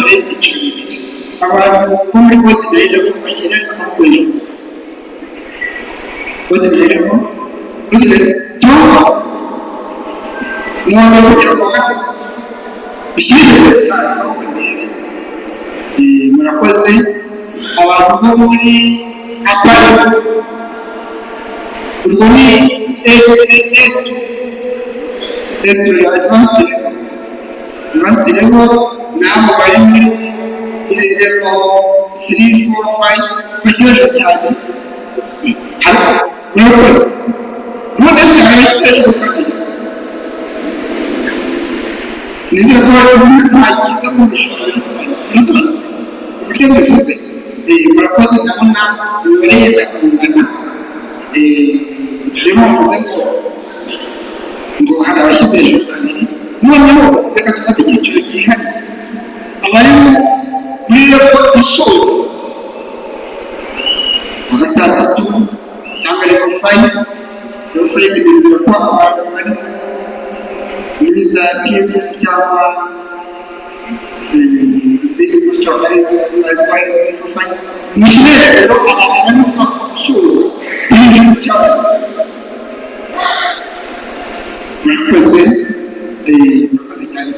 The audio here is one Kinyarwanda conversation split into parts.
turebe ibyiciro bibiri. Abantu bo muri Bode rero bashyira amaboko hejuru gusa. Bode rero umuntu kugira ngo bishyire amaboko hejuru. Murakoze. Abantu bo muri Apari ubwo ni eto ya advance level nabo bari muri level 3, 4, 5 bashyira cyane. Murakoze. None cyane nizera ko ari ntagize mu buryo bivuze. Murakoze ndabona bibereye kungana. Rero muvuze ngo hari abashyize hejuru babiri. Noneho reka dufate icyiciro cyihariye. Abari muri level isoza wa gatandatu cyangwa level 5. Level 5 bivuze ko abantu bari muri za TSS cyangwa izindi gutyo bari gufanya imishinga rero abantu basuhuza ibintu cyane. Murakoze.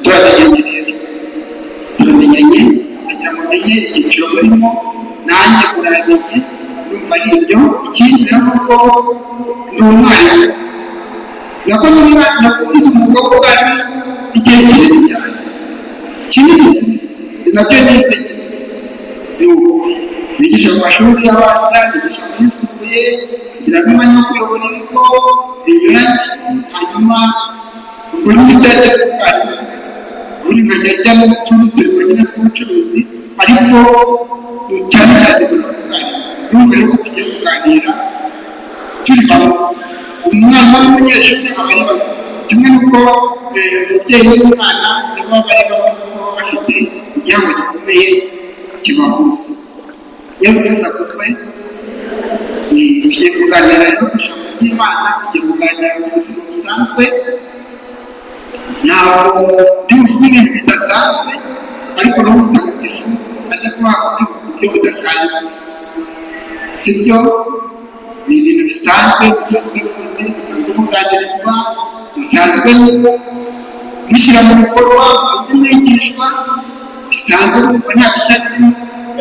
Turamenyanye kugira ngo menye icyiciro barimo nanjye uramenye numva ari ibyo. Ikindi rero nuko ni umwana yakoze umwuga wo bwari igihe kinini cyane kinini. Nabyo nize nigisha mu mashuri y'abanza, nigisha mu yisumbuye, kugira ngo umwanya wo kuyobora ibigo binyuranye. Hanyuma ubwo n'ibijyanye n'ubwarimu buri nkajya ajya mu tundi turimo nyine tw'ubucuruzi, ariko cyane cyane n'ubwo rero tugiye kuganira turi hamwe. Umwana w'umunyeshuri aba ari bamwe, kimwe n'uko umubyeyi w'umwana nibo bari bafite igihango gikomeye kibahuza. Yesu Kristo akuzwe. Tugiye kuganira rero ku ijambo ry'Imana, tugiye kuganira ku buzima busanzwe. Ntabwo ndi buvuge ibintu bidasanzwe, ariko Roho Mutagatifu aje kubaha ku buryo budasanzwe. Si byo? Ni ibintu bisanzwe bisanzwe kuganirizwa, bisanzwe bishyira mu bikorwa by'umwigishwa, bisanzwe kuko nta bishyiramo,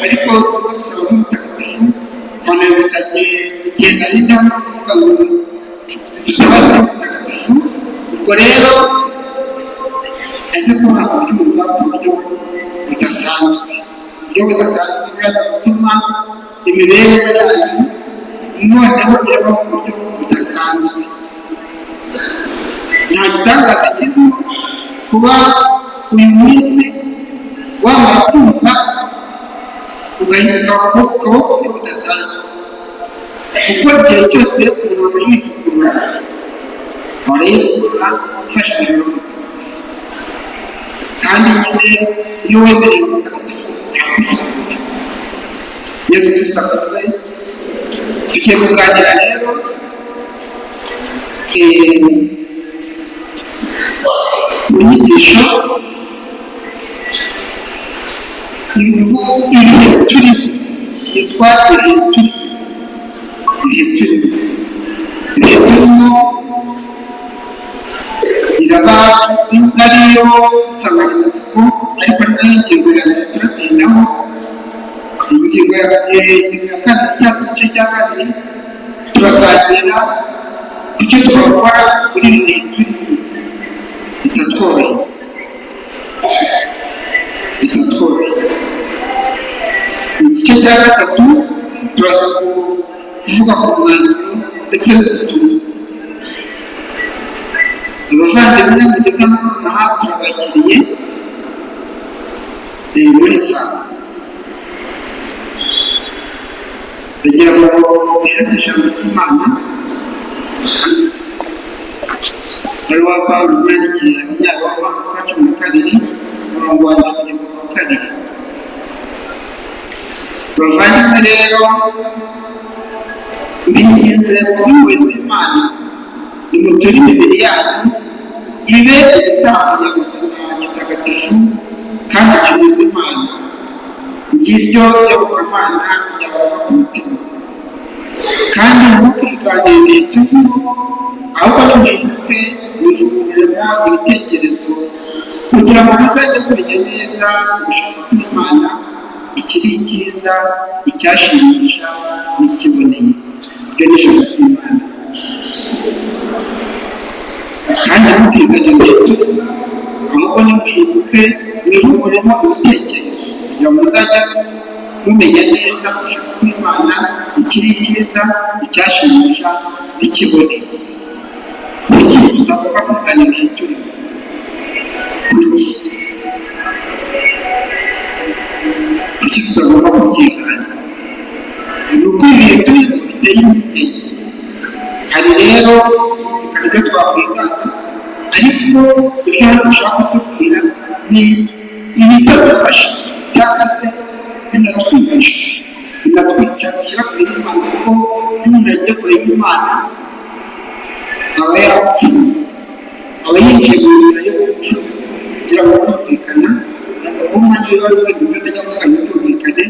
ariko kuko bisaba n'umutagatifu kandi bisabye kugenda hirya no kuvuga ngo dusaba n'umutagatifu. Ubwo rero aze kubaha kubyumva ku buryo budasanzwe. Uburyo budasanzwe biraza gutuma imibereho yanyu noneho ireba mu buryo budasanzwe. Nta gitangaza kirimo kuba uyu munsi wamara kumva ugahinduka ku buryo budasanzwe, kuko igihe cyose umuntu yivugurura ahora yivugurura afashijwe n'Umutagatifu. Kandi nyine iyo wemereye Umutagatifu akuvugurura. Yesu Kristo akuzwe. Tugiye kuganira rero mu nyigisho ibihe turi yitwa ibihe turimo iraba ariyo nsanganyamatsiko, ariko n'ingingo ya mbere turatindaho. Ingingo ya kabiri cyangwa igice cya kabiri turaganira ku cyo twakora muri ibi bihe turimo bitatworoheye. Mu gice cya gatatu turaza kuvuga ku mwanzuro ndetse n'ubutumwa. Abavandimwe mugeze aha turabakiriye muri saa. Ndagira ngo muhereze ijambo ry'Imana. Ari wa Pawulo yandikiye Abanyabaroma 12 umurongo wa 1 kugeza ku 2. Bavandimwe rero mbinginze muri wese Imana nimuture imibiri yanyu ibe igitambo nyabuzima gitagatifu kandi cyuzuye Imana, ngiryo yobokamana ryabava ku mutima kandi ntukiganire turimo ahubwo nimuhinduke mwivugururemo ibitekerezo kugira ngo muzajye kumenya neza gushaka kw'Imana ikiri icyiza icyashimisha n'ikiboneye. Ibyo ni ijambo ry'Imana. kandi ntukiganire turimo ahubwo nimuhinduke mwivugururemo ibitekerezo kugira ngo muzajye mumenya neza gushaka kw'Imana ikiri icyiza icyashimisha n'ikiboneye. Kuki tutagomba kuganira turimo? Kuki tutagomba kubyigana? Ni uko ibihe turimo biteye imiti. Hari rero ibyo twakwigana, ariko ibyo dushaka kutubwira ni ibitadufasha cyangwa se binatwigisha, binatwicara kure y'Imana, kuko iyo umuntu agiye kure y'Imana aba yapfuye, aba yicaye mu nzira yo gupfa. Kugira ngo kumvikana uraza kumva n'ibibazo bimwe ndajya kuvuga ntibyumvikane,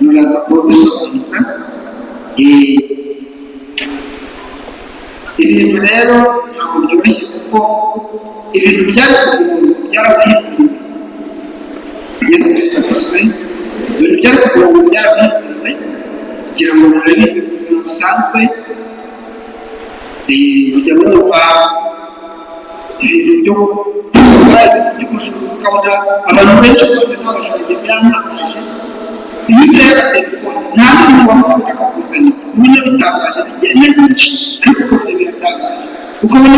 muraza kubisobanuza. Ibintu rero ntabwo byoroshye, kuko ibintu byarabihinduye. Yesu Kristo akozwe, ibintu byarabihinduye kugira ngo murabizi mu buzima busanzwe. Mujya mwumva ibintu byo gushaka, ukabona abantu benshi bose n'abashoranye byarantangaje. Ibi rero telefone nta muntu wamufata akakuzanira ubona bitangaje, bigenda byinshi ariko ukabona biratangaje, ukabona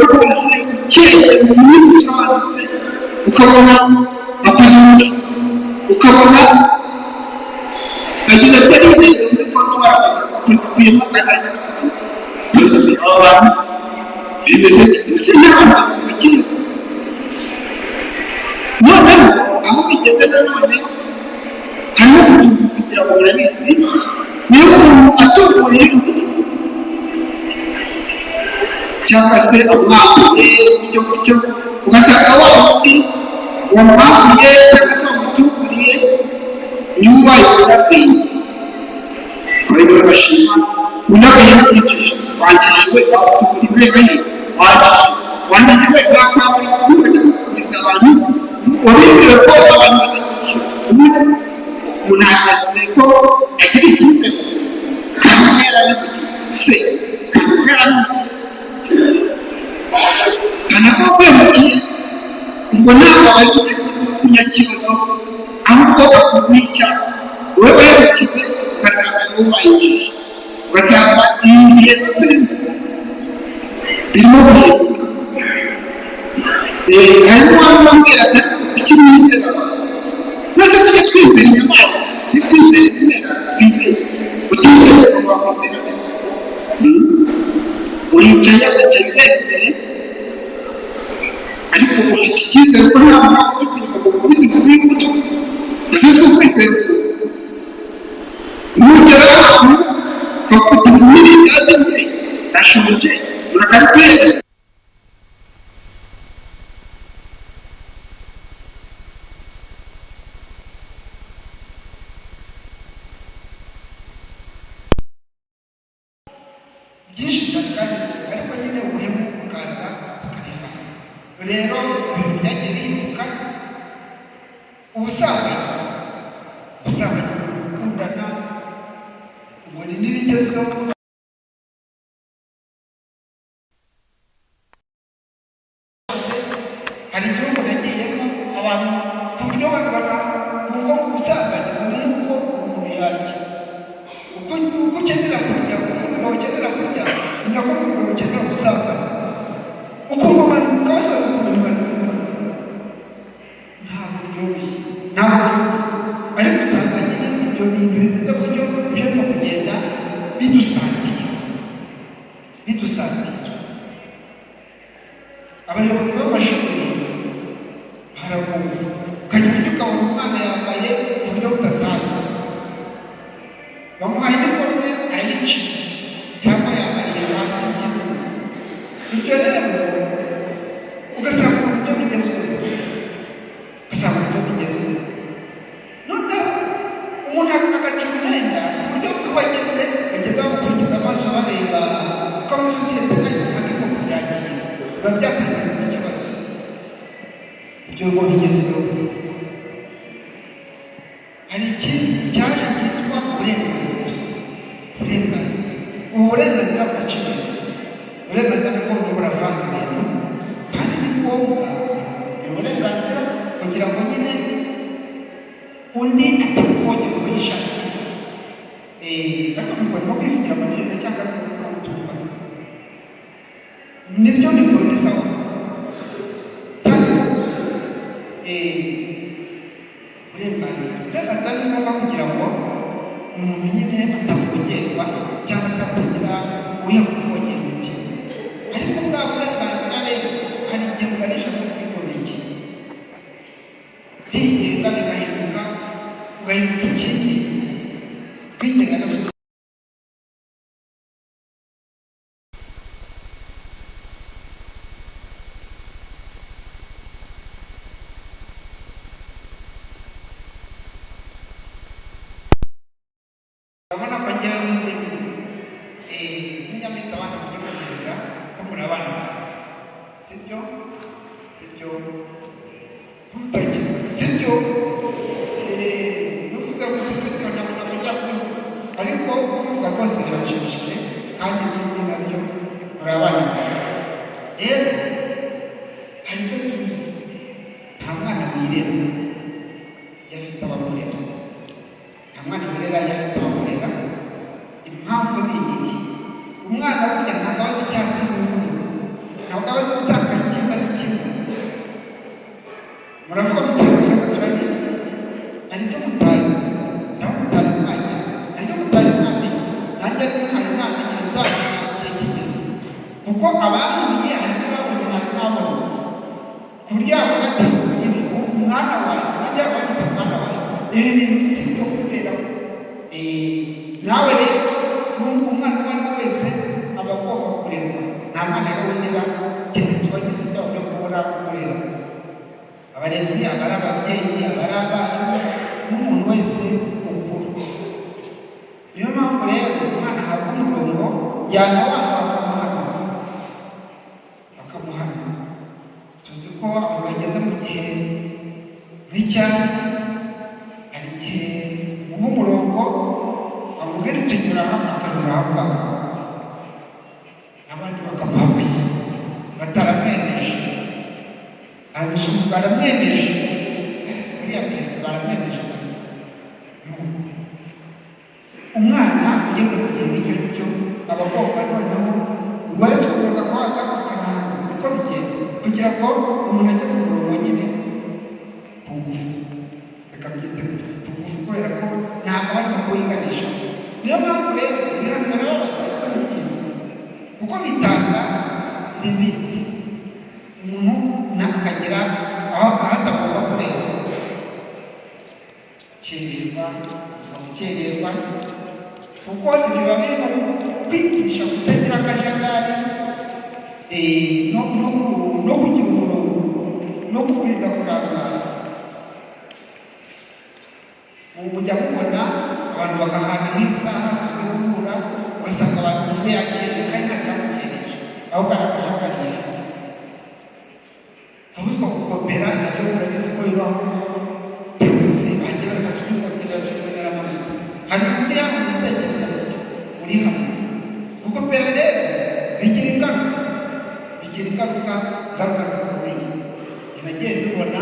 rwose ukeye mu buryo busobanutse, ukabona akoze umuco, ukabona agize atari ibintu muri kontwari ukuyemo akanya byose. Aba bantu bimeze gusa n'abantu bakiri noneho aho bigeze nanone hano kugira ngo murabizi, niyo umuntu atunguriye cyangwa se amwambuye icyo gutyo, ugasanga wa wundi wamwambuye cyangwa se wamutunguriye niwe ubaye umuraperi. Abari bashima unabeye yakurikije wangijwe wamutunguriye wangijwe bakabura kubona kugeza abantu wabiziwe ko abantu batakishyura. Umuntu ahagaze ko agira icyizere kandi yarabikoze kandi kanakakwemukiye, ubwo ntabwo bari kunyakibazo, ahubwo bakubwica wowe wahemukiwe, ugasanga niwe wayinjije, ugasanga ibihe birimo guhinduka. Harimo abambwiraga ukiri mwizera maze tujye twizera inyamaswa, ntitwizere ibimera, twizere utizere ko wakoze neza. Uricaye wicaye imbere, ariko ufite icyizere ko nta mpamvu yo kugira ngo ukubite inkuru y'imbuto uzize ukwizera. Nugera ahantu ugafata umubiri byazinze urashonje urakarweza. Byinshi cyane kandi ariko nyine ubuhemu bukaza bukariva. Rero ibintu byagiye bihinduka, ubusambanyi gukundana, ubona n'ibigezweho. Hari igihugu nagiyemo abantu ku buryo babibona bumva ko ubusambanyi bumenya uko umuntu yarya, uko ukenera kurya, umuntu ukenera kurya ni nako umuntu ukenera gusambana, ukumva abantu ukabasaba ukuntu banakumva neza. Ntabwo byoroshye, ariko usanga nyine ibyo bintu bimeze gutyo birimo kugenda bidusatira. Abayobozi b'amashuri haragoye, ukagira icyo ukabona ngo bigezweho. Hari icyaje cyitwa uburenganzira. Ubu burenganzira bwaciriwe, uburenganzira bwo buravanga ibintu, kandi ni ngombwa kugira uburenganzira kugira ngo nyine undi atakuvogera uko yishakiye. Ariko mikoro no kwivugira amabwiriza cyangwa kutumva nibyo mikoro ni sawa, cyane uburenganzira ni ngombwa kugira ngo umuntu nyine atavogerwa cyangwa se atagira uyakuvogera uti. Ariko bwa burenganzira rero hari igihe buganisha mu bwigomeke, kwigenga bigahinduka ikindi kwigenga no urabona ko njyewe muzingi n'inyamita abana mujye kugendera ko muri abana banjye, sibyo ntutekereze, sibyo nuvuze ngo sibyo ntabwo kujya kubivuga, ariko kubivuga rwose birashimishije kandi n'ibyo nabyo muri abana banjye. Rero hari ibyo tuzi, nta mwana wirera yafite abamurera, nta mwana wirera yafite abamurera. Impamvu ni iyihe? Umwana burya ntabwo abazi icyatsi n'ubururu, ntabwo abazi gutandukanya icyiza n'ikibi. Muravuga mutabikora turabizi, hari ibyo mutazi naho mutari mwajya, hari ibyo mutari mwamenye, nanjye ariko ntari namenya, nzamenya igihe kigeze, kuko abamenye hari ibyo babonye ntari nabona, ku buryo yavuga ati ibi umwana wawe nanjye abanyita umwana wawe, ibi bintu si byo kubera nawe rero umwana uwo ari we wese aba agomba kurerwa. Nta mwana wirera keretse wagize ibyago byo kubura umurera. Abarezi, aba ari ababyeyi, aba ari abarimu, n'umuntu wese mukuru. Niyo mpamvu rero umwana ahabwa umurongo, yanawanga bakamuhana. Tuzi ko abantu bageze mu gihe nk'icyari, hari igihe muha umurongo bamubwira tunyura hamwe akanyura aho ngaho, n'abandi bakamuha amashyi bataramwemeje, baramwemeje buriya perefe baramwemeje kabisa. Umwana ugeze mu gihe nk'icyo ngicyo aba agomba noneho uretse kuza kwaga akanahana, niko bigenda kugira ngo umuntu ajye ku murongo nyine ku ngufu, reka byite ku ngufu kubera ko ntabwo barimo kuyiganisha. Niyo mpamvu rero ibihano birababaza kuko ni byiza, kuko bitanga limiti umuntu akagera aho atagomba kureba. Gukererwa kuko ibyo biba birimo kwigisha kutagira akajagari, no kugira umurongo, no kwirinda kurangara. Mujya mubona abantu bagahana nk'isaha kuze guhura, ugasanga abantu umwe yakeye kandi nta cyamukereje, ahubwo ari akajagari yifite. Kabuzwa gukopera nabyo murabizi ko bibaho, twese bagiye bareka tubikopera tubibonera amanota. Hari uri hano mutekereza uri hano gukopera rero bigira ingaruka zikomeye. Nagiye mbibona,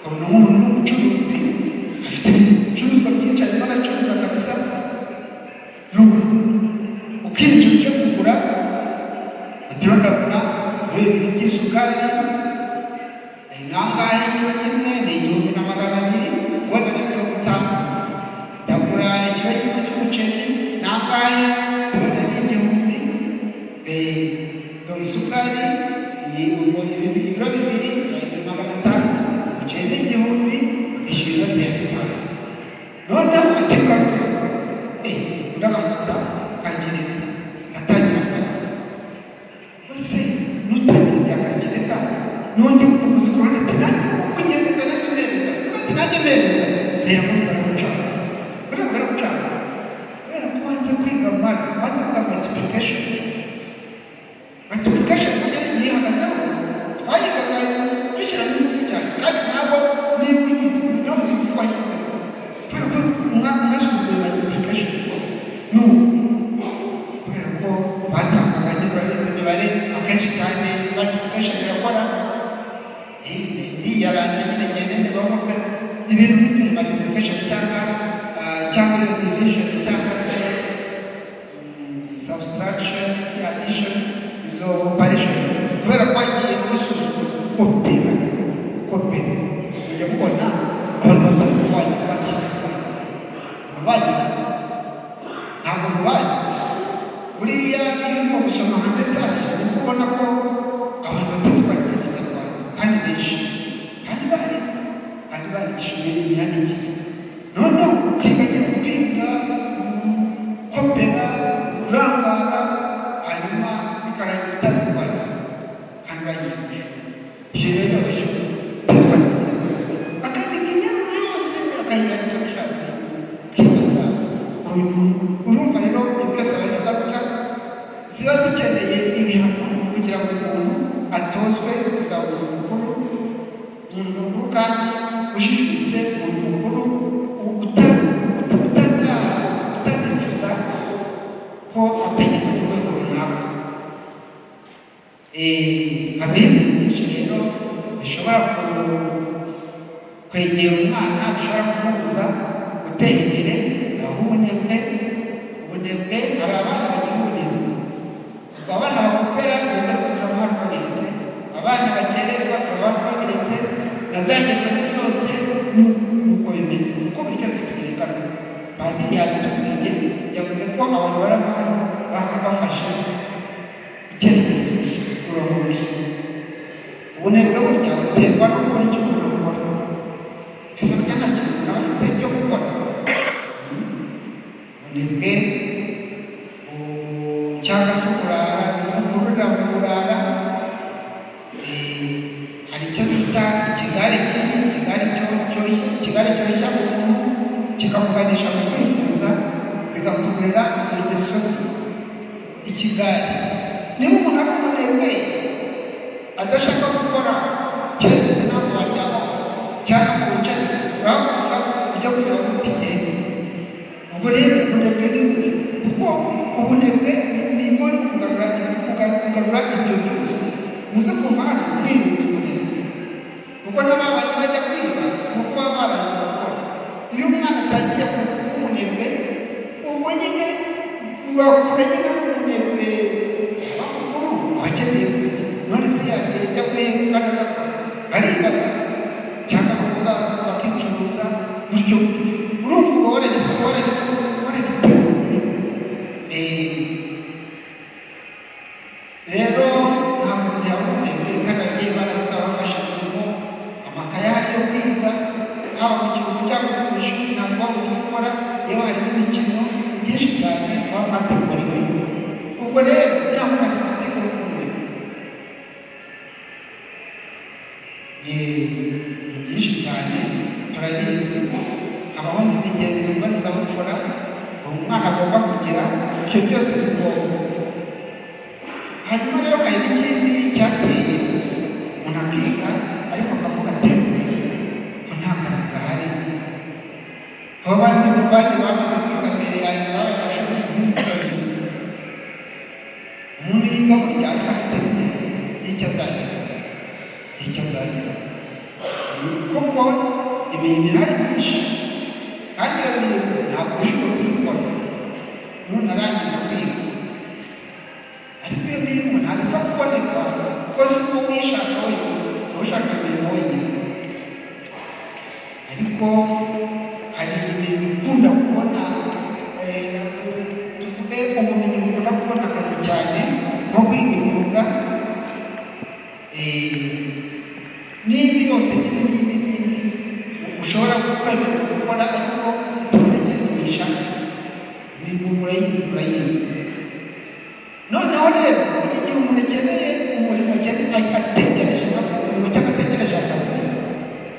ukabona nk'umuntu w'umucuruzi afite ibicuruzwa byinshi arimo aracuruza kabisa, ukinjira uje kugura utiriwe ndabona muri ibintu by'isukari nangahe ikiro kimwe ni 1,200 wenda na 50, ndagura ikiro kimwe cy'umuceri nangahe wenda ni 1,000, isukari ibiro 2 2,500, umuceri ni 1,000, akishyura inoti ya 5. Noneho ategaruka uragafata kagireta gatangira bose nutangira bya kagireta n'undi umuguzi ku ruhande ati nanjye kunyereza nanjye mpereza rero mutaramucana kubera ko wanze kwiga mara, wanze kwiga multiplication burya ni ihagazeho twayigaga dushyiramo ingufu cyane. ibintu nk'ibyo multiplication cyangwa division cyangwa se subtraction, addition, izo operations kubera kwagiye kubisuzuma kopera mujya mubona abantu batazi kwandika mubazi ntabwo mubazi buriya iyo urimo gusoma nka mesaje ni kubona ko abantu batazi kwandika ikinyarwanda kandi benshi kandi barigishije imyandikire noneho ukiganya gupinga kopera urangara hanyuma bikarangira utazi kwandika kandi bayigisha ibyo rero bishobora utazi kwandika ikinyarwanda akandika interuro yose akayandika gushaka ukibaza uyu muntu urumva rero ibyo byose abanyagaruka ziba zikeneye ibihano kugira ngo umuntu atozwe kuzabura umukuru kandi ushishutse umuntu mukuru utazicuza ko ategeze ku rwego runaka. Habe ibintu byinshi rero bishobora kwegera umwana bishobora kumubuza gutera imbere, aho ubunebwe hari abana bagira ubunebwe, abana bakopera beza bakaba babiretse, abana bakererwa bakaba babiretse, na za ngeso zose nuko bimeze uko buri cyose kigerekana. Padiri yabitubwiye yavuze ko abantu baravana bafashe icyerekezo gishya, umurongo mushya. Ubunebwe burya buterwa no gukora icyo umuntu akora. Ese burya nta kintu umuntu aba afite cyo gukora? Ubunebwe cyangwa se kururira mu kurara, hari icyo bita ikigare kibi, ikigare cyoshya umuntu kikamuganisha mu kwifuza bigakururira mu ngeso ikigare. Niba umuntu ari umunebwe adashaka gukora cyemeze ntabwo waryama gusa cyangwa ngo wicare gusa urahaguruka ujya kureba ko utigenda. Ubwo rero ubunebwe ni bubi kuko ubunebwe ni bwo kugarura ibyo byose. Muze kuva hano mwirinde ubunebwe kuko n'abandi bajya kwiga nuko baba baranze gukora. Iyo umwana atangiye kuba umunebwe ubwo nyine wakura nyine n'umunebwe abakuru abakeneye kurya. None se yajya kwiga kandi agakora aribaza cyangwa bavuga bakicuruza bityo urumva uba waragiteguye. Rero nta muntu yaboneye kandi agiye barabuza abafasha imirimo amakaye ahari yo kwiga haba mu kiruhuko cyangwa mu ishuri ntabwo babuze gukora. Iyo hari n'imikino byinshi cyane baba bateguriwe. Ubwo rero ntabwo ari sosiyete y'ubukungu ni byinshi cyane turabizi. Habaho n'imigenzo mbonezabupfura umwana agomba kugira, ibyo byose bigomba. Hanyuma rero hari n'ikindi cyateye umuntu akiga ariko akavuga ateze ko nta kazi gahari, ko abandi bamaze kwiga mbere yanjye babaye abashoboye kubikora. Umuntu yiga burya ariko afite n'icyo azagira kuko imirimo irahari myinshi kandi iyo mirimo ntabwo ushobora kuyikora nunarangiza kwiga. Ariko iyo mirimo ntabwo ipfa kuboneka kuko si uko uyishaka wenyine, si ushaka imirimo wenyine. Ariko hari imirimo ikunda kubona, tuvuge ubumenyi bukunda kubona akazi cyane nko kwiga imyuga n'indi yose n'indi ushobora kwemererwa gukora ariko itabonekera mu ishati. Imirimo murayizi. Noneho rero buri gihe umuntu akeneye umurimo ategereje umurimo cyangwa ategereje akazi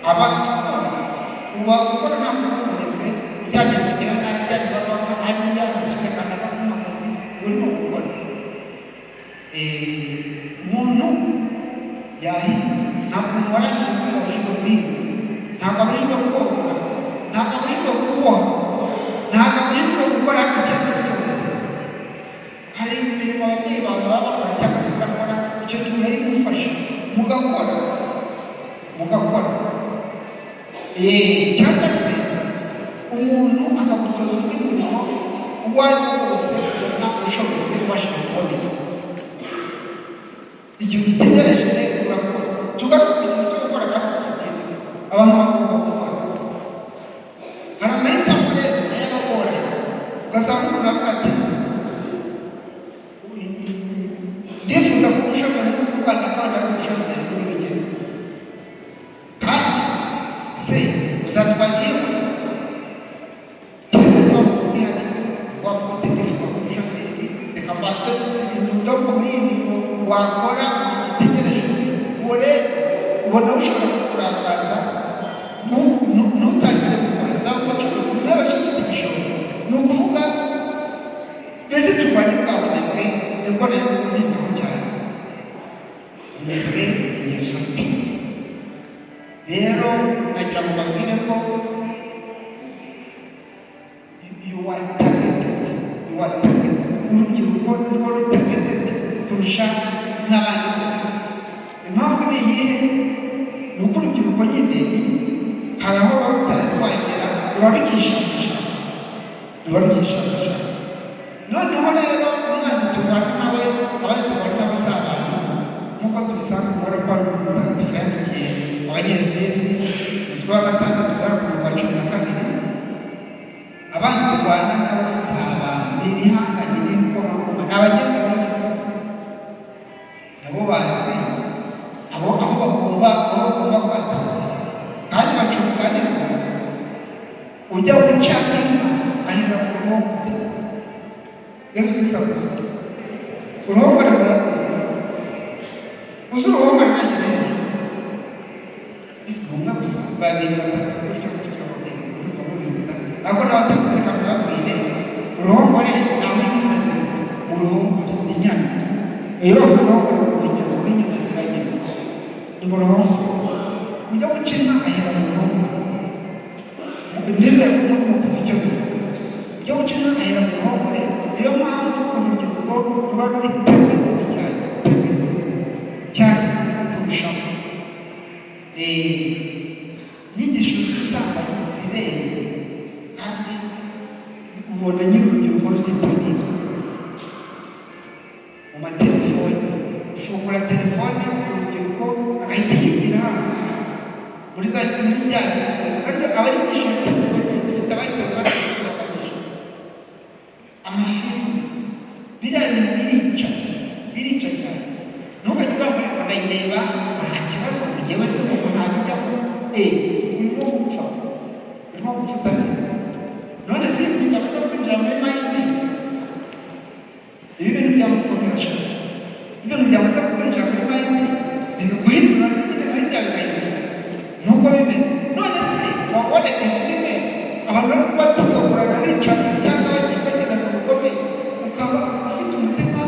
aba akora. Uba ukora ntabwo uri umunebwe uryamye kugira nabi ujyanye babaha hariya asabye akanda mu kazi urimo gukora. Umuntu yahinga ntabwo umuntu warangiye kwiga abujijwe kwiga, ntabwo abujijwe korora, ntabwo abujijwe kuboha, ntabwo abujijwe gukora icyo ari cyo cyose. Hari imirimo ababyeyi bawe baba bakora cyangwa se ugakora, icyo gihe urayimufasha mugakora. cyangwa se umuntu akagutoza undi murimo uwo ari wo wose ubona ushobotse ubashije kuboneka. Igihe ugitegereje rero urakora, tugaruka ku kintu cyo gukora kandi ukagenda abantu bagomba gukora. Hari amahitamo rero nayo abagora, ugasanga umuntu avuga ati ndifuza kuba umushoferi w'u Rwanda kandi ari umushoferi w'urugendo, kandi se uzatwara yewe keretse niba mukubwira wavuga uti ndifuza kuba umushoferi, reka mbanze ibintu muri iyi mirimo wakora ugitegereje uwo rero ubona ushobora kukurangaza ntutangire gukora za umucuruzi n'abashifite igishoro. Ni ukuvuga twese turwanye bwa bunebwe, nibwo rero bunebweho cyane, bunebwe ingeso mbi. Rero nagira ngo mbabwire ko you are targeted, urubyiruko nirwo rutargeted kurusha n'abandi bose. Impamvu ni iyihe? Ni uko urubyiruko nyine hari aho ruba rutari rwagera, ruba rubyishakashaka. Noneho rero umwanzi turwana nawe, abandi turwana n'abasabana, nk'uko tubisanga mu barapani mutagatifu yandikiye abanyefezi umutwe wa 6 umurongo wa 12, abandi turwana n'abasabana n'ibihanganye n'ibikomangoma n'abagenga b'isi, nabo bazi aho bagomba kwata kandi bacuruka nibwo ujya guca inka ahera ku ruhongore. Yesu bisabuza uruhongore murakoze, uzi uruhongore ntacyo rero rumwe gusa babiri batatu gutyo urumva nk'ubizita, ariko n'abatabuze reka mbabwire uruhongore ntawe inyana mu ruhongore inyana, iyo bavuze uruhongore bumva inyana w'inyana ziragenda ni mu ruhongore. Ujya guca inka ahera mu ruhongore, nizere ko kuva icyo bivuga, ujya guca inka ahera mu ruhongore. Niyo mpamvu urubyiruko ruba ruri targeted cyane kurushaho. Inyigisho z'ubusambanyi zireze kandi ubona nyiri urubyiruko ruzitabira mu matelefoni. Ufungura telefone urubyiruko agahita yigira hanze muri bya bintu, kandi abari inyigisho zifite abayitabira bakabije amafilimi. Biriya bintu birica cyane. Ntukajya ubambara ngo ndayireba nta kibazo, njyewe se umuntu ntabijyamo, urimo gupfa utabizi. None se ntujya kwinjira muri mayindi, ibi bintu byamukomera cyane, ibintu byabuze kwinjira muri mayindi ntibiguhindura se nyine mayindi yawe igahindura nuko bimeze. None se wabona filime abantu bari kubatuka kurana bicana cyangwa bagenda mu bugome, ukaba ufite umutima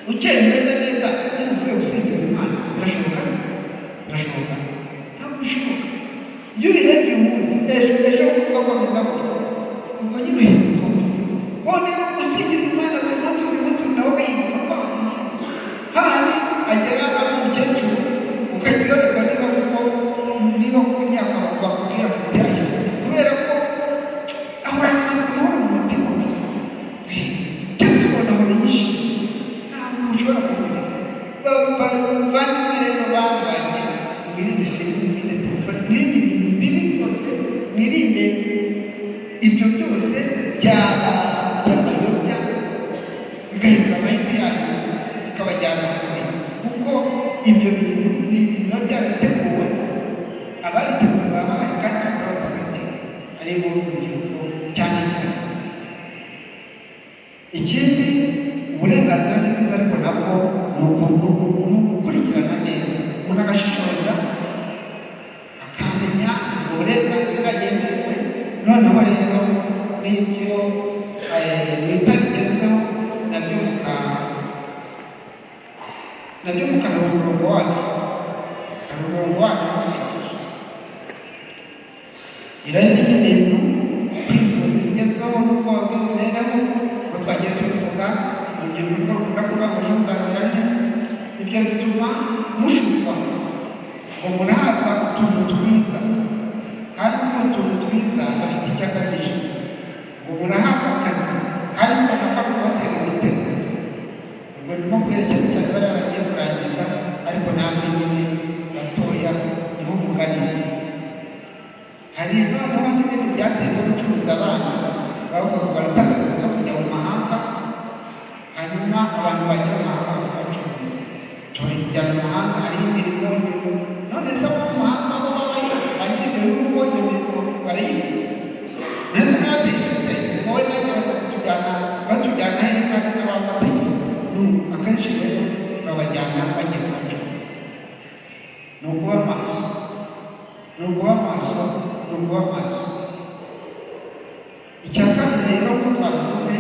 ukeye umeze neza uvuye gusingiza Imana? Birashoboka se? Birashoboka? Ntabwo bishoboka. Iyo ubirebye umunsi ejo ugakomeza ubwo nyine uhinduka gutyo, wone usingiza Imana buri munsi nawe ugahinduka hahandi agera ari umukecuru ukajya uyoberwa niba kuko imyaka bakubwira afite ayifite, kubera ko ahorana amahoro mu mutima we, cyangwa se ubona ahora yishimye, ntabwo ushobora kubura. Bavandimwe rero bana banjye, mwirinde filimi, mwirinde telefone, mwirinde ibintu bibi byose, mwirinde ibyo byose byabayobya bigahindura amayindi yanyu bikabajyana kure, kuko ibyo bintu ni ibintu biba byarateguwe, ababiteguye baba bahari kandi bafite abatagatifu ari bo urubyiruko cyane cyane. Ikindi, uburenganzira ni bwiza, ariko nabwo ni ugukurikirana neza, umuntu agashishoza akamenya uburenganzira yemerewe. Noneho rero n'ibyo bita bigezweho nabyo mukana umurongo wabyo mukurikije. Irari ry'ibintu, kwifuza ibigezweho n'ubwoba bw'imibereho, ngo twagiye tubivuga, urubyiruko rukunda kuvuga ngo ejo nzagera nte, ibyo bituma mushukwa ngo murahabwa utuntu twiza, kandi muri utuntu twiza bafite icyo agamije. Ngo murahabwa akazi, kandi mubona ko ari kubatera imitego. Ubwo ndimo kwerekeza cyane bariya bagiye kurangiza, ariko namwe nyine batoya niho mugana. Hari noneho n'ibindi byatewe no gucuruza abana, bavuga ngo baratanga viza zo kujya mu mahanga, hanyuma abantu bajya mu mahanga bakabacuruza. Tubajya mu mahanga, hariho imirimo. None se abo mu mahanga bo babayo ba nyir'imirimo ubonye imirimo barayifite? Mbese niba batayifite, wowe nanjye baza batujyana he kandi n'ababa batayifite? Akenshi rero babajyana bagiye kubacuruza. Ni ukuba maso, ni ukuba maso, ni ukuba maso. Icya kabiri rero nk'uko twavuze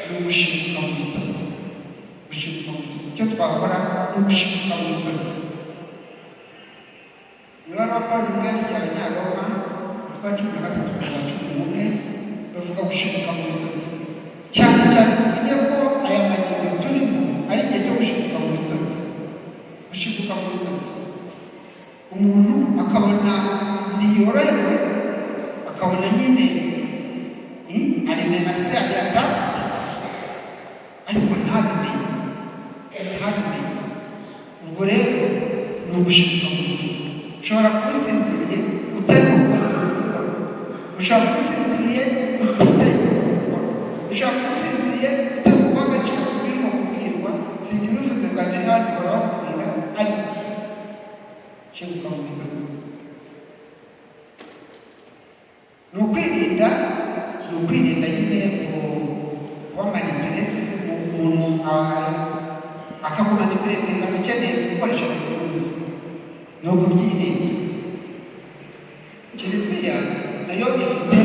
ni ugushibuka mu bitotsi. Gushibuka mu bitotsi, icyo twakora ni ugushibuka mu bitotsi. Niba Pawulo umwandikiye Abanyaroma, umutwe wa 13-11, bavuga gushibuka mu bitotsi. Cyane cyane kumenye ko aya magingo turimo ari igihe cyo gushibuka mu bitotsi. Gushibuka mu bitotsi, umuntu akabona ntiyorohewe, akabona nyine ari menase, ari atagiti, ariko ntabimenye. Ubwo rero ni ugushibuka mu bitotsi. Ushobora kuba usinziriye utari gukora ibikora, ushobora kuba usinziriye utitaye ku gukora, ushobora kuba usinziriye utari guha agaciro ku birimo kubwirwa. Sinjye ubivuze bwa mbere n'abandi barabakubwira, ariko shibuka mu bitotsi. Ni ukwirinda nyine kuba manipulated, umuntu akakumanipulatinga ukeneye gukoresha ubuyobozi. Ni ukubyirinda. Kiliziya nayo ifite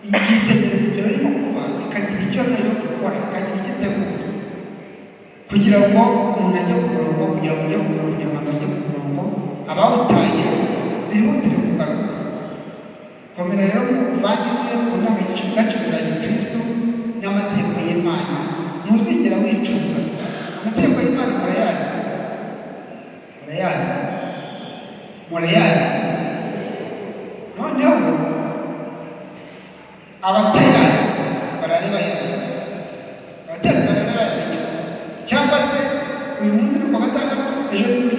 ibyitegerezo ibyo birimo kuba, ikagira icyo nayo ikora, ikagira icyo itegura kugira ngo umuntu ajye ku murongo, kugira ngo abantu bajye ku murongo, abawutaye bihutire kugaruka. Komera rero muvandimwe ku ndangagaciro za Gikristo n'amategeko y'Imana, ntuzigera wicuza. Amategeko y'Imana murayazi. Noneho abatayazi barareba yamenya, cyangwa se uyu munsi ni kuwa gatandatu, ejo ni mu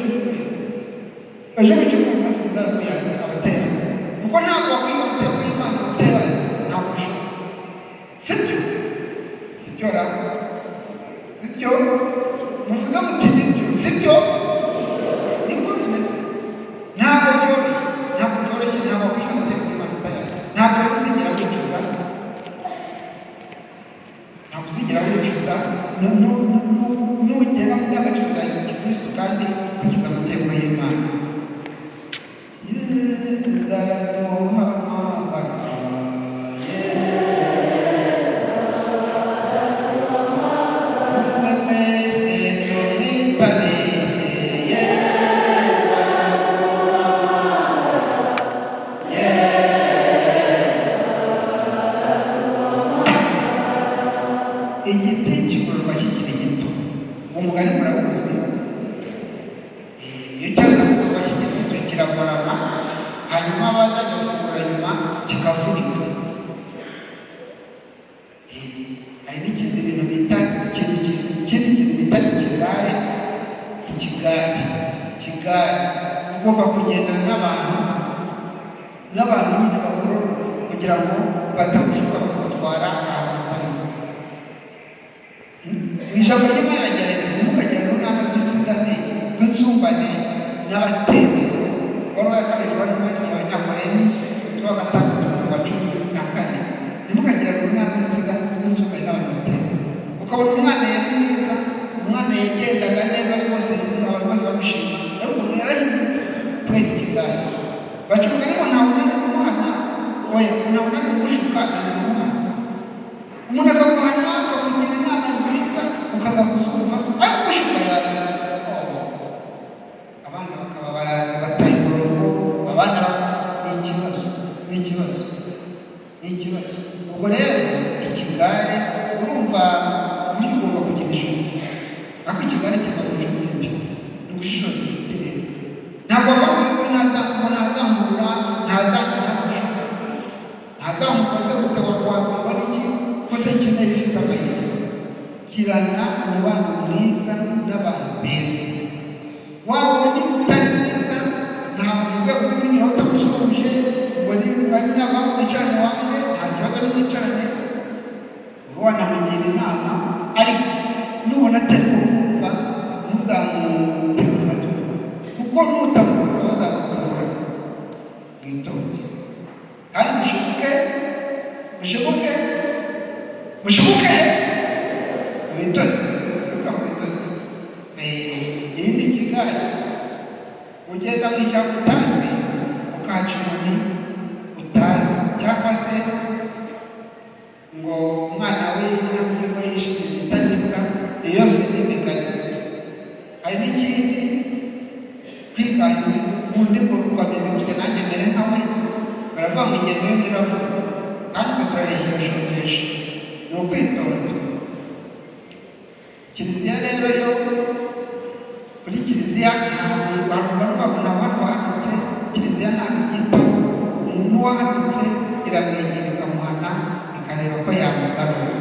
cyumweru mwese muzakuyazi abatayazi, kuko ntabwo wakwiga amategeko y'Imana abatayazi, ntabwo ushobora. Sibyo muvuga muti nibyo, sibyo niko bimeze. Ntabwo byoroshye, ntabwo wakwiga amategeko y'Imana utayazi. Ntabwo rero uzigera wicuza nugera mu ndangagaciro za Gikristo kandi ukiza amategeko y'Imana. Igiti kigororwa kikiri gito. Umugani murabuzi. Iyo cyanze kugororwa kikiri gito kiragorama, hanyuma bazajya kugorora nyuma kikavunika. Hari n'ikindi bintu bita ikigare. Ugomba kugendana n'abantu nyine bagororotse kugira ngo batagushobora kugutwara ahantu hatari. Ijambo ry'Imana rigira riti ntimukagire urunana rw'insigane rw'insumbane n'abatemera. Paul ya kabiri umwandikiye Abanyakorinto, umutwe wa 6:14. Ntimukagire urunana rw'insigane rw'insumbane n'abatemera. Ukabona umwana yari mwiza, umwana yagendaga neza rwose, abantu bose bamushima, ariko umuntu yarahindutse kubera ikigare. Bacuruga ariko ntawe unanira umwana, ntawe unanira umushukana n'umwana. Umuntu akaguhana akakugira inama nziza ukaza kuzumva, ariko ushuka yaza. Abana bakaba bataye umurongo, abana ni ikibazo. Ubwo rero ikigare urumva uburyo ugomba kugira inshuti, ariko ikigare kiva mu nshuti mbi, ni ugushishoza inshuti. mwitonde kandi mushibuke mwitonze mwitonze. Irindi kigali ugenda mu ishyamba utazi ukaca inkoni utazi, cyangwa se ngo umwana we nyirabwirwa yishimira itanibwa, iyo yose ni imigani. Hari n'ikindi kwigana undi ngo bameze gutya nanjye mbere nkawe, baravuga ngo ingendo yo iravuga kandi ngo turareshya irashogesha. Ni ukwitonda. Kiliziya rero yo, kuri kiliziya ntabwo abantu bavuga ngo ntawe hano wahanutse, kiliziya ntabwo ibyitaho. Umuntu wahanutse iramwegera ikamuhana ikareba ko yamugarura.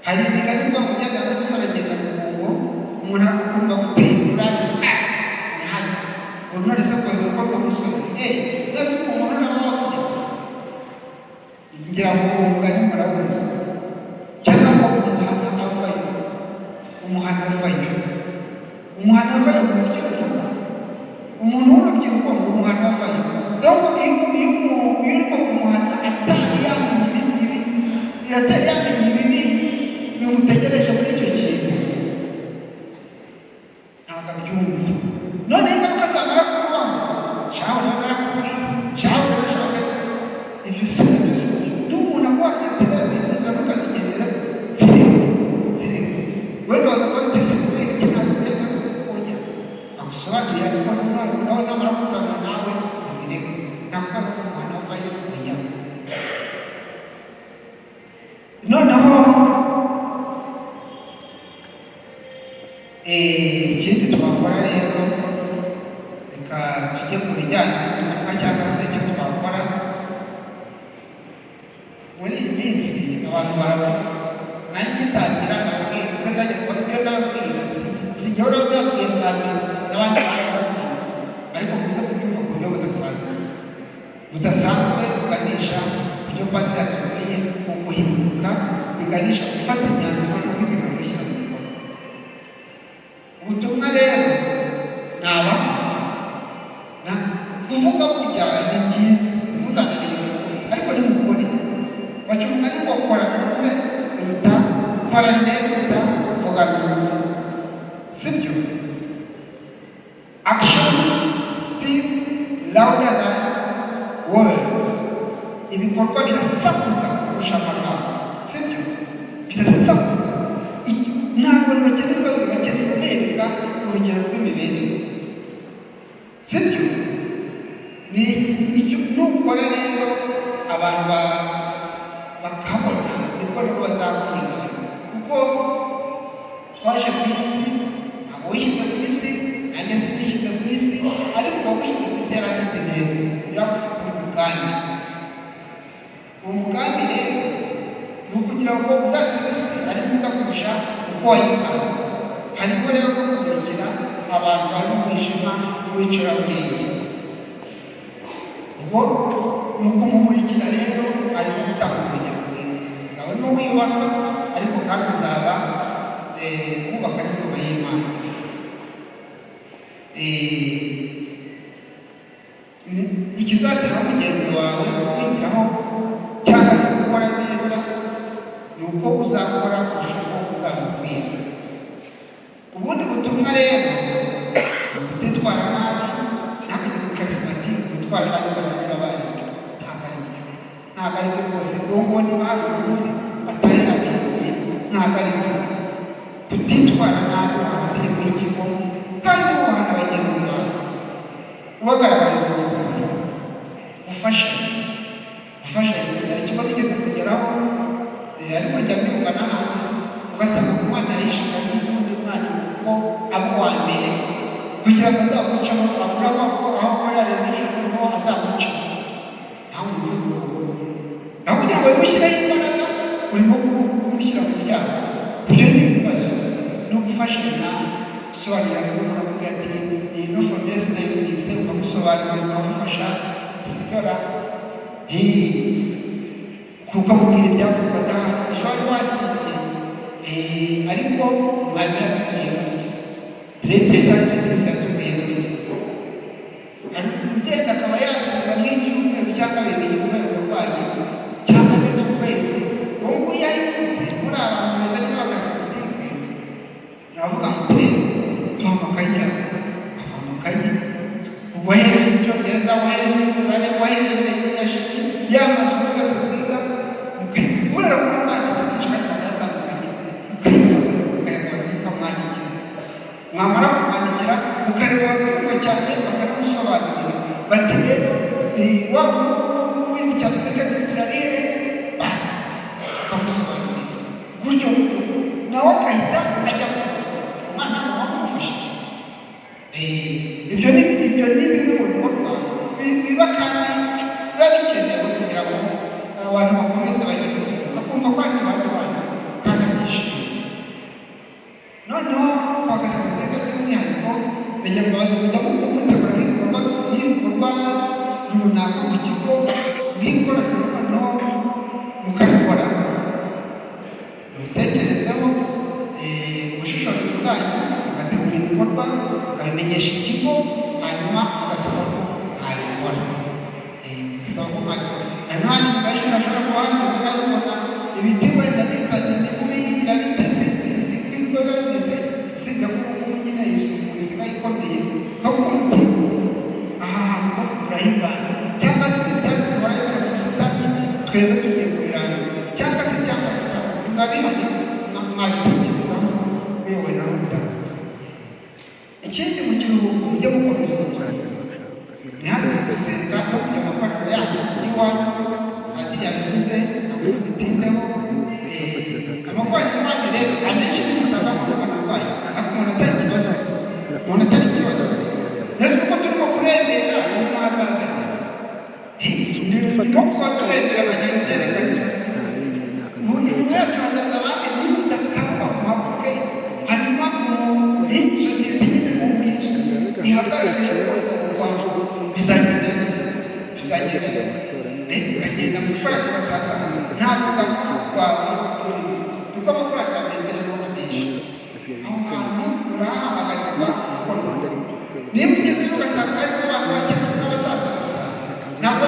Hari imigani ivuga ngo ugenda n'umusore agenda mu mugongo, umuntu akumva gutegura none se kwezi ko umusore nose umuntu nawe wavunitse, ngira ngo umugani murabuze, cyangwa ngo umuhana avayo uzi icyo bivuga. Umuntu w'urubyiruko ngo umuhana avayo, donc iyo urimo kumuhana atari yamenye ibibi bimutegereje muri icyo kintu, ntabwo abyumva. None ingaruka zamara kumubaho, shaho ibyo si byose n'umuntu agwanya atera bisinzira ntukazigendera zireka wenda waza kuba biteze kubera ikinazi ugenda oya agusobanurira, ariko nawe namara gusobanura nawe uzireka, ntabwo ari umuhana avayo oya. Noneho ikindi twakora rero, reka tujye mu bijyanye n'inama cyangwa se icyo twakora. Muri iyi minsi abantu baravuga, nanjye ngitangira nababwira ko ndajya kubona ibyo nababwira sinjya babwiye bwa mbere n'abandi barababwira, ariko muze kubyumva ku buryo budasanzwe buganisha ibyo padiri atubwiye mu guhinduka, biganisha gufata imyanzuro no kwitegura gushyira mu bikorwa. Ubutumwa rero kuvuga burya ni byiza, ntuzanabireke rwose, ariko nimukore bacunga ni ngo kora numve biruta kora biruta vuga numve, sibyo? Actions speak louder than words. Ibikorwa birasakuza kurusha amagambo, sibyo? Birasakuza. Ntabwo bakeneye kubereka urugero rw'imibereho, sibyo? Nukora rero abantu bakabona, nibwo rero bazakwiga, kuko twaje ku isi, ntabwo wishyize ku isi, nanjye sinishyize ku isi, ariko uwishyize ku isi yari afite intego, yarafite umugambi. Uwo mugambi rero ni ukugira ngo uzasiga isi ari nziza kurusha uko wayisanze. Harimo rero ko kumurikira abantu bari mu mwijima w'icuraburindi. Ubwo mu kumumurikira rero arimo gutanga urugero rwiza, uzaba urimo wiyubaka, ariko kandi uzaba wubaka n'ingoma y'Imana. Ikizatera mugenzi wawe kwigiraho cyangwa se gukora neza ni uko uzakora kurusha uko uzamubwira. Ubundi butumwa rero kutitwara nabi, ntabwo ari charismatique, gutwara nabi bananira abari, ntabwo ari byo rwose. Ubwo niba hari umunsi atari abihuye, ntabwo ari byo. Kutitwara nabi amategeko y'ikigo, kandi wubaha bagenzi bawe, ubagaragariza urukundo, ufasha ikigo nigeze kugeraho, ariko njya mbyumva n'ahandi, ugasanga umwana yishima y'undi mwana kuko aba uwa mbere, kugira ngo azamuceho abura aho muri revision niho azamuca, ntawe umva urugero. Naho kugira ngo wimushyireho imbaraga, urimo kumushyira mu muryango. Ibyo ni ibibazo, no gufashanya, gusobanurira rero muravuga ati iyi no formes ndayumvise, ukamusobanurira ukamufasha sikora kuko mubwira ibyavuzwe adahari, ejo wari wasibye, ariko mwarimu yatubwiye gutya, diregiteri cyangwa diregiteri yatubwiye gutya, ugenda akaba yasubira Icyongereza wahereye imibare, wahereye inyashiki, y'amasomo yose kwiga, ukareba ko mwanditse byinshi kandi biratandukanye, ukayagabanya ukamwandikira. Mwamara kumwandikira, ukareba kumva cyane, bakanamusobanurira. Bati rero, waba ubizi cyane muri chemistry ari hehe? Basi, ukamusobanurira. Gutyo nawe agahita ajya umwana wamufasha. Ibyo ni bimwe mu bikorwa biba kandi biba bikenewe kugira ngo abantu bakomeze bagire ubuzima, bakumva ko ari abandi bana kandi atishimye. Noneho bagaragaza amateka by'umwihariko, kugira ngo baze kujya mutegura nk'ibikorwa runaka mu kigo, nk'ikoraniro, noneho mukabikora mutekerezaho ubushishozi bwanyu, mugategura ibikorwa, mukabimenyesha ikigo, hanyuma mugasaba ko mwabikora. Mugasaba ko mwabikora. Hari n'ahandi mu mashuri ashobora kuba hameze nk'abibona ibiti wenda bizanye n'ikubi birabiteze, biba bimeze, usibye ko ubu nyine isuku isigaye ikomeye, ukavuga uti aha hantu hose turahibana, cyangwa se ibyatsi turahibana mu busitani, twebwe tugiye kubiranga, cyangwa se biba bihari, mwabitekerezaho biyobowe na Mutagatifu. Ikindi mu kiruhuko mujye mukomeza ubutumwa, ntihagire gusenga no kujya amakoraniro yanyu y'iwanyu, padiri yabivuze, ntabwo bitindeho. Amakoraniro yanyu rero amenshi n'umusaraba mu rwanda rwayo, ariko umuntu atari ikibazo, mbese kuko turimo kurembera inyuma hazaza, turimo kuba turembera bagiye byerekana umuntu yacu hazaza abandi n'ibidakangwa ku mabuke, hanyuma muri sosiyete nyine mu bwinshi ihagarariye kuza mu Rwanda, bizagenda ukagenda mu ikoranabuhanga ugasanga nta rugano rwawe rurimo, kuko amakoraniro ameze n'ubundi menshi. Aho hantu urahamagarirwa gukorwa. Niba ugezeyo ugasanga harimo abantu bakecuru n'abasaza gusa, ntabwo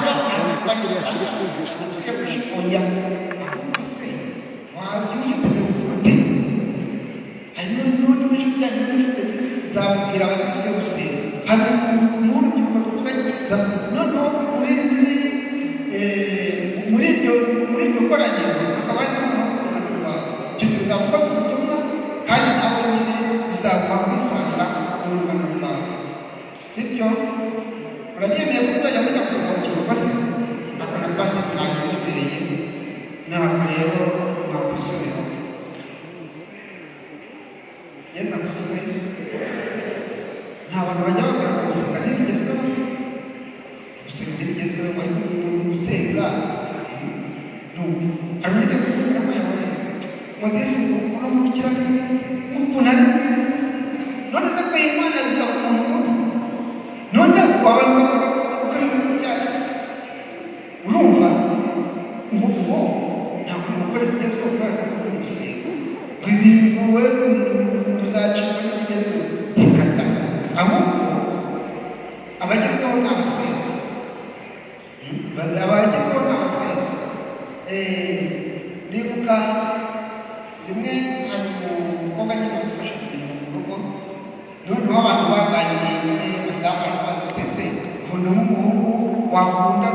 bagereza oya, ahubwo se waba ufite n'ubuvuzi, hari n'ubundi buryo bujyanye n'ubuvuzi, nzababwira abaza kujya gusenga. Hari n'urubyiruko duturanye, noneho muri iryo koraniro hakaba harimo n'urungano rwawe, ibyo bizagukoza ubutumwa kandi nawe nyine bizaguha kwisanga mu rungano rwawe, sibyo? Urabyemeye ko uzajya mujya gusoma mu kiruhuko se? Ako na padiri mwabimwemereye, ntabwo rero mwakwisubira. Yesu amusubire, nta bantu bajya bagana gusenga ntibigezweho se? Gusenga ntibigezweho, ariko umuntu usenga hari unigeze kubwira ko yabaye modesi uramubikira ni mwiza, ukuntu ari mwiza, none se ko Imana bisaba umuntu none wabantu bakabikora byacu, urumva ngo ntabwo umugore bigezweho kubera ko uri gusenga, ibintu we uzacibwa n'ibigezweho bikata, ahubwo abagezweho ni abasenga, abagezweho ni abasenga. Ndibuka rimwe hari umukobwa nyine wadufasha kugenda mu rugo, noneho abantu baganiriye nyine madamu aramubaza ati ese umuntu w'umuhungu wakunda